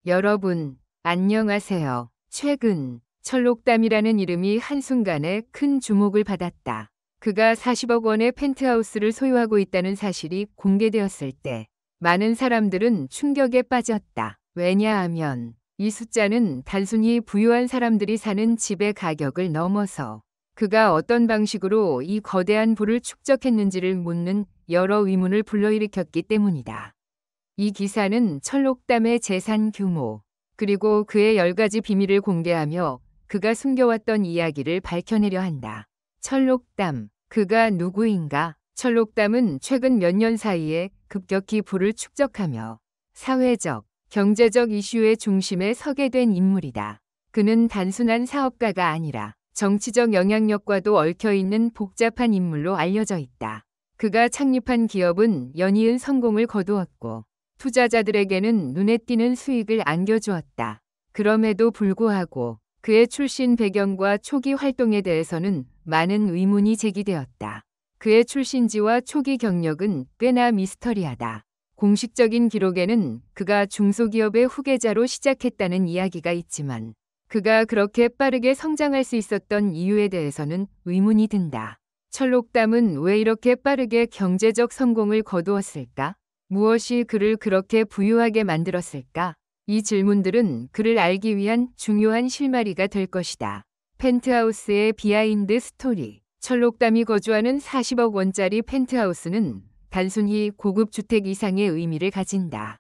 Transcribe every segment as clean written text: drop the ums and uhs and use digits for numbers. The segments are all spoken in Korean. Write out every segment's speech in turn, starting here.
여러분, 안녕하세요. 최근 철록담이라는 이름이 한순간에 큰 주목을 받았다. 그가 40억 원의 펜트하우스를 소유하고 있다는 사실이 공개되었을 때 많은 사람들은 충격에 빠졌다. 왜냐하면 이 숫자는 단순히 부유한 사람들이 사는 집의 가격을 넘어서 그가 어떤 방식으로 이 거대한 부를 축적했는지를 묻는 여러 의문을 불러일으켰기 때문이다. 이 기사는 철록담의 재산 규모, 그리고 그의 10가지 비밀을 공개하며 그가 숨겨왔던 이야기를 밝혀내려 한다. 철록담, 그가 누구인가? 철록담은 최근 몇 년 사이에 급격히 부를 축적하며 사회적, 경제적 이슈의 중심에 서게 된 인물이다. 그는 단순한 사업가가 아니라 정치적 영향력과도 얽혀있는 복잡한 인물로 알려져 있다. 그가 창립한 기업은 연이은 성공을 거두었고 투자자들에게는 눈에 띄는 수익을 안겨주었다. 그럼에도 불구하고 그의 출신 배경과 초기 활동에 대해서는 많은 의문이 제기되었다. 그의 출신지와 초기 경력은 꽤나 미스터리하다. 공식적인 기록에는 그가 중소기업의 후계자로 시작했다는 이야기가 있지만 그가 그렇게 빠르게 성장할 수 있었던 이유에 대해서는 의문이 든다. 철록담은 왜 이렇게 빠르게 경제적 성공을 거두었을까? 무엇이 그를 그렇게 부유하게 만들었을까? 이 질문들은 그를 알기 위한 중요한 실마리가 될 것이다. 펜트하우스의 비하인드 스토리. 철록담이 거주하는 40억 원짜리 펜트하우스는 단순히 고급 주택 이상의 의미를 가진다.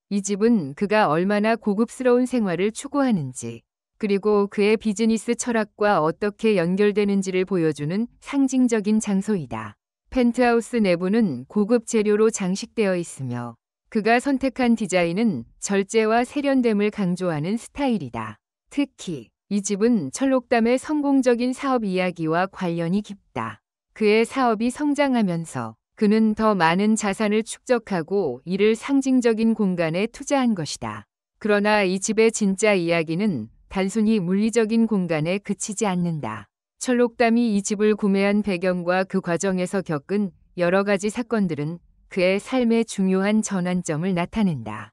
이 집은 그가 얼마나 고급스러운 생활을 추구하는지, 그리고 그의 비즈니스 철학과 어떻게 연결되는지를 보여주는 상징적인 장소이다. 펜트하우스 내부는 고급 재료로 장식되어 있으며 그가 선택한 디자인은 절제와 세련됨을 강조하는 스타일이다. 특히 이 집은 철록담의 성공적인 사업 이야기와 관련이 깊다. 그의 사업이 성장하면서 그는 더 많은 자산을 축적하고 이를 상징적인 공간에 투자한 것이다. 그러나 이 집의 진짜 이야기는 단순히 물리적인 공간에 그치지 않는다. 철록담이 이 집을 구매한 배경과 그 과정에서 겪은 여러 가지 사건들은 그의 삶의 중요한 전환점을 나타낸다.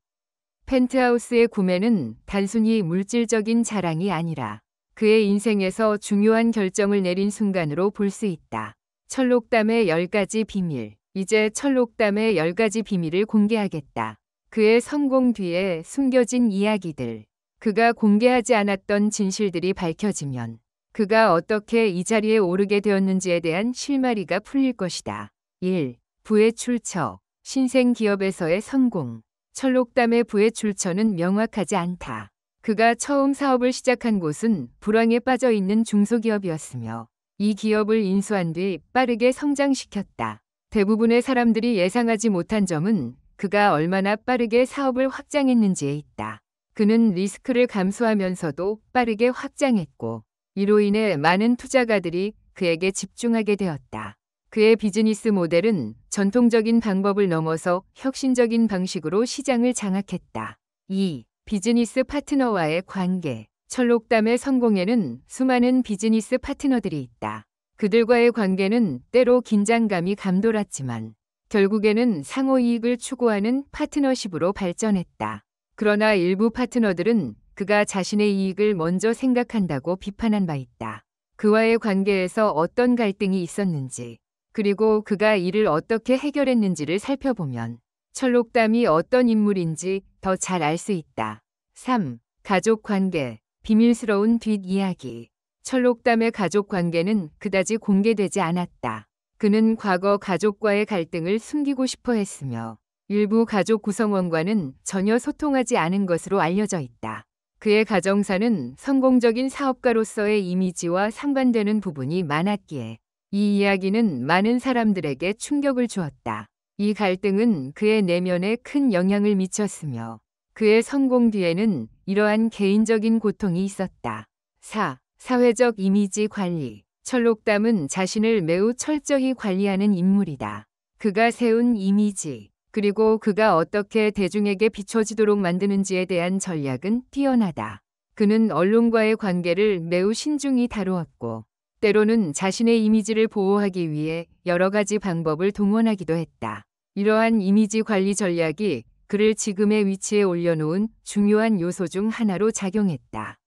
펜트하우스의 구매는 단순히 물질적인 자랑이 아니라 그의 인생에서 중요한 결정을 내린 순간으로 볼 수 있다. 철록담의 10가지 비밀. 이제 철록담의 10가지 비밀을 공개하겠다. 그의 성공 뒤에 숨겨진 이야기들. 그가 공개하지 않았던 진실들이 밝혀지면 그가 어떻게 이 자리에 오르게 되었는지에 대한 실마리가 풀릴 것이다. 1. 부의 출처. 신생 기업에서의 성공. 철록담의 부의 출처는 명확하지 않다. 그가 처음 사업을 시작한 곳은 불황에 빠져 있는 중소기업이었으며 이 기업을 인수한 뒤 빠르게 성장시켰다. 대부분의 사람들이 예상하지 못한 점은 그가 얼마나 빠르게 사업을 확장했는지에 있다. 그는 리스크를 감수하면서도 빠르게 확장했고 이로 인해 많은 투자가들이 그에게 집중하게 되었다. 그의 비즈니스 모델은 전통적인 방법을 넘어서 혁신적인 방식으로 시장을 장악했다. 2. 비즈니스 파트너와의 관계. 철록담의 성공에는 수많은 비즈니스 파트너들이 있다. 그들과의 관계는 때로 긴장감이 감돌았지만 결국에는 상호 이익을 추구하는 파트너십으로 발전했다. 그러나 일부 파트너들은 그가 자신의 이익을 먼저 생각한다고 비판한 바 있다. 그와의 관계에서 어떤 갈등이 있었는지, 그리고 그가 이를 어떻게 해결했는지를 살펴보면 철록담이 어떤 인물인지 더 잘 알 수 있다. 3. 가족 관계. 비밀스러운 뒷이야기. 철록담의 가족 관계는 그다지 공개되지 않았다. 그는 과거 가족과의 갈등을 숨기고 싶어 했으며 일부 가족 구성원과는 전혀 소통하지 않은 것으로 알려져 있다. 그의 가정사는 성공적인 사업가로서의 이미지와 상반되는 부분이 많았기에 이 이야기는 많은 사람들에게 충격을 주었다. 이 갈등은 그의 내면에 큰 영향을 미쳤으며 그의 성공 뒤에는 이러한 개인적인 고통이 있었다. 4. 사회적 이미지 관리. 철록담은 자신을 매우 철저히 관리하는 인물이다. 그가 세운 이미지, 그리고 그가 어떻게 대중에게 비춰지도록 만드는지에 대한 전략은 뛰어나다. 그는 언론과의 관계를 매우 신중히 다루었고 때로는 자신의 이미지를 보호하기 위해 여러 가지 방법을 동원하기도 했다. 이러한 이미지 관리 전략이 그를 지금의 위치에 올려놓은 중요한 요소 중 하나로 작용했다.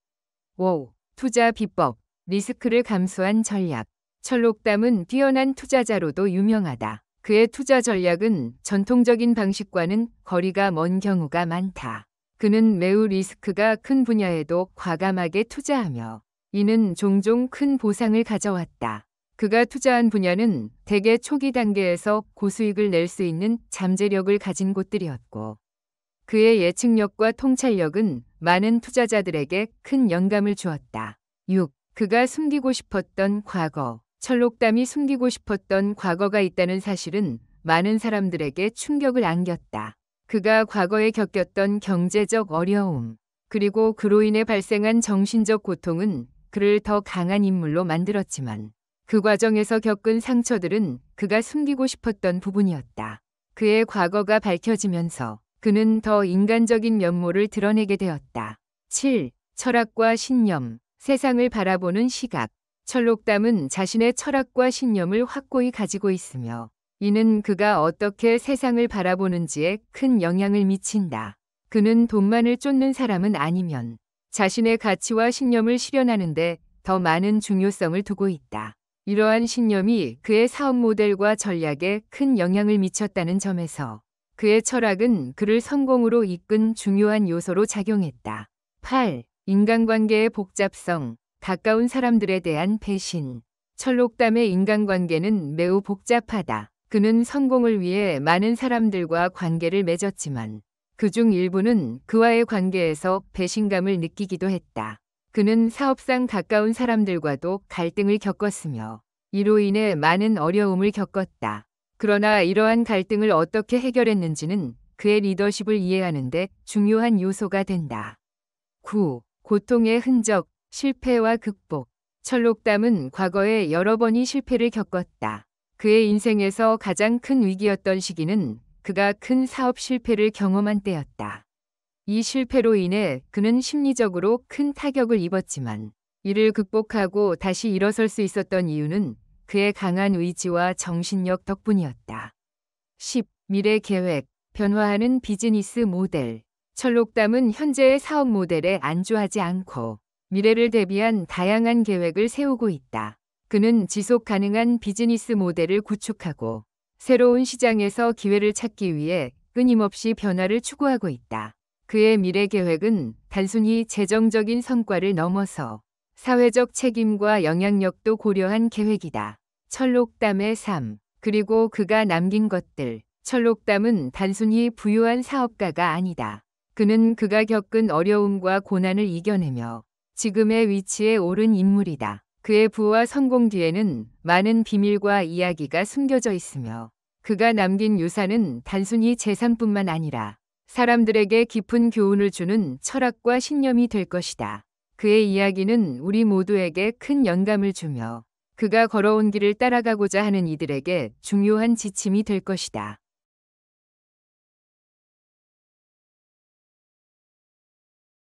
5. 투자 비법, 리스크를 감수한 전략. 철록담은 뛰어난 투자자로도 유명하다. 그의 투자 전략은 전통적인 방식과는 거리가 먼 경우가 많다. 그는 매우 리스크가 큰 분야에도 과감하게 투자하며 이는 종종 큰 보상을 가져왔다. 그가 투자한 분야는 대개 초기 단계에서 고수익을 낼 수 있는 잠재력을 가진 곳들이었고 그의 예측력과 통찰력은 많은 투자자들에게 큰 영감을 주었다. 6. 그가 숨기고 싶었던 과거. 철록담이 숨기고 싶었던 과거가 있다는 사실은 많은 사람들에게 충격을 안겼다. 그가 과거에 겪었던 경제적 어려움, 그리고 그로 인해 발생한 정신적 고통은 그를 더 강한 인물로 만들었지만 그 과정에서 겪은 상처들은 그가 숨기고 싶었던 부분이었다. 그의 과거가 밝혀지면서 그는 더 인간적인 면모를 드러내게 되었다. 7. 철학과 신념, 세상을 바라보는 시각. 철록담은 자신의 철학과 신념을 확고히 가지고 있으며 이는 그가 어떻게 세상을 바라보는지에 큰 영향을 미친다. 그는 돈만을 쫓는 사람은 아니면 자신의 가치와 신념을 실현하는데 더 많은 중요성을 두고 있다. 이러한 신념이 그의 사업 모델과 전략에 큰 영향을 미쳤다는 점에서 그의 철학은 그를 성공으로 이끈 중요한 요소로 작용했다. 8. 인간관계의 복잡성, 가까운 사람들에 대한 배신. 철록담의 인간관계는 매우 복잡하다. 그는 성공을 위해 많은 사람들과 관계를 맺었지만 그중 일부는 그와의 관계에서 배신감을 느끼기도 했다. 그는 사업상 가까운 사람들과도 갈등을 겪었으며 이로 인해 많은 어려움을 겪었다. 그러나 이러한 갈등을 어떻게 해결했는지는 그의 리더십을 이해하는 데 중요한 요소가 된다. 9. 고통의 흔적, 실패와 극복. 철록담은 과거에 여러 번의 실패를 겪었다. 그의 인생에서 가장 큰 위기였던 시기는 그가 큰 사업 실패를 경험한 때였다. 이 실패로 인해 그는 심리적으로 큰 타격을 입었지만 이를 극복하고 다시 일어설 수 있었던 이유는 그의 강한 의지와 정신력 덕분이었다. 10. 미래 계획, 변화하는 비즈니스 모델. 철록담은 현재의 사업 모델에 안주하지 않고 미래를 대비한 다양한 계획을 세우고 있다. 그는 지속 가능한 비즈니스 모델을 구축하고 새로운 시장에서 기회를 찾기 위해 끊임없이 변화를 추구하고 있다. 그의 미래 계획은 단순히 재정적인 성과를 넘어서 사회적 책임과 영향력도 고려한 계획이다. 철록담의 삶, 그리고 그가 남긴 것들. 철록담은 단순히 부유한 사업가가 아니다. 그는 그가 겪은 어려움과 고난을 이겨내며 지금의 위치에 오른 인물이다. 그의 부와 성공 뒤에는 많은 비밀과 이야기가 숨겨져 있으며 그가 남긴 유산은 단순히 재산뿐만 아니라 사람들에게 깊은 교훈을 주는 철학과 신념이 될 것이다. 그의 이야기는 우리 모두에게 큰 영감을 주며 그가 걸어온 길을 따라가고자 하는 이들에게 중요한 지침이 될 것이다.